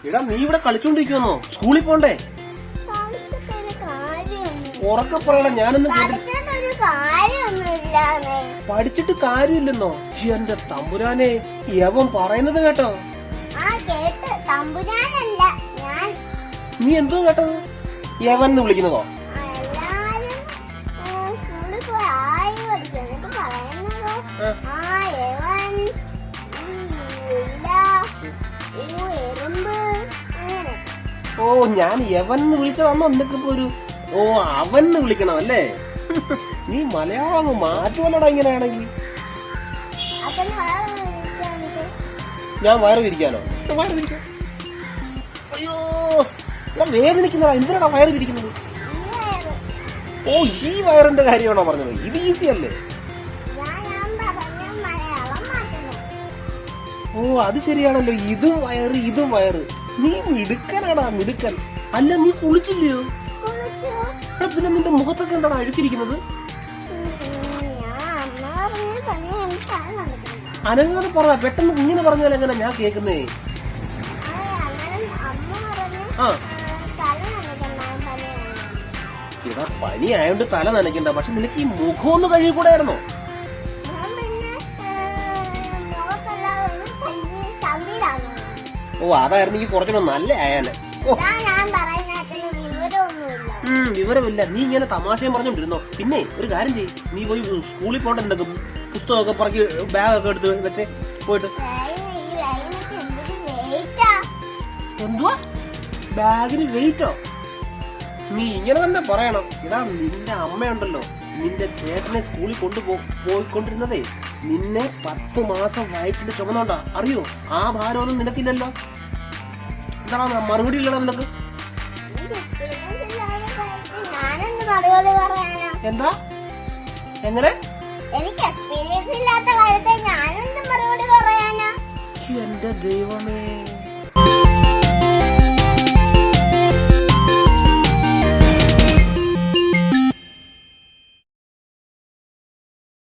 എടാ നീ ഇവിടെ കളിച്ചോണ്ടിരിക്കുവന്നോ? സ്കൂളിൽ പോണ്ടേ? ഉറക്കെ പറയണ, ഞാനൊന്നും പഠിച്ചിട്ട് കാര്യമില്ലെന്നോ? എന്റെ തമ്പുരാനെ, യവൻ പറയുന്നത് കേട്ടോ? നീ എന്തോ കേട്ടത്? യവൻ എന്ന് വിളിക്കുന്നതോ? ഓ, ഞാൻ യവൻ വിളിച്ചതാന്നോ? എന്നിട്ടിപ്പോ ഒരു അവൻ വിളിക്കണം അല്ലേ? നീ മലയാളം മാറ്റുമല്ലോടാ ഇങ്ങനെയാണെങ്കിൽ. ഞാൻ വയറ് വിരിക്കാനോ? വയറ് വിരിക്കാൻ? അയ്യോ, ഞാൻ വേദനിക്കുന്നതാ. എന്തിനാടാ വയറ് വിരിക്കുന്നത്? ഓ, ഈ വയറിന്റെ കാര്യമാണോ പറഞ്ഞത്? ഇത് ഈസി അല്ലേ? ഓ, അത് ശരിയാണല്ലോ. ഇതും വയറ് ഇതും വയറ്. നീ മിടുക്കനാടാ, മിടുക്കൻ. അല്ല, നീ കുളിച്ചില്ലയോ? പിന്നെ നിന്റെ മുഖത്തൊക്കെ എന്താണ് അഴുക്കിരിക്കുന്നത്? അനങ്ങാതെ പറ, പെട്ടെന്ന് ഇങ്ങനെ പറഞ്ഞാൽ എങ്ങനെ ഞാൻ കേൾക്കുന്നേ? ആ, ഇതാ പനി ആയോണ്ട് തല നനയ്ക്കണ്ട. പക്ഷെ നിനക്ക് ഈ മുഖം ഒന്ന് കഴുകിക്കൂടായിരുന്നോ? ഓ, അതായിരുന്നു എനിക്ക് കുറച്ചുകൂടെ നല്ല ആയാല്. വിവരമില്ല. നീ ഇങ്ങനെ തമാശയും പറഞ്ഞോണ്ടിരുന്നോ? പിന്നെ ഒരു കാര്യം ചെയ്യ്, നീ പോയി സ്കൂളിൽ പോകണ്ട. എന്തൊക്കെ പുസ്തകമൊക്കെ പറക്കി ബാഗൊക്കെ എടുത്ത് വെച്ചേ പോയിട്ട്. എന്തുവാ ബാഗിന് വെയിറ്റോ? നീ ഇങ്ങനെ തന്നെ പറയണം. ഇതാ നിന്റെ അമ്മയുണ്ടല്ലോ, നിന്റെ ചേട്ടനെ സ്കൂളിൽ പോയിക്കൊണ്ടിരുന്നതേ നിന്നെ 10 മാസം വയറ്റിൽ ചുമന്നോണ്ടാ. അറിയോ? ആ ഭാരമൊന്നും നിനക്കില്ലല്ലോ. എന്താണ് മറുപടി ഇല്ലടാ നിനക്ക്? എന്താ? എങ്ങനെ? എന്റെ ദൈവമേ,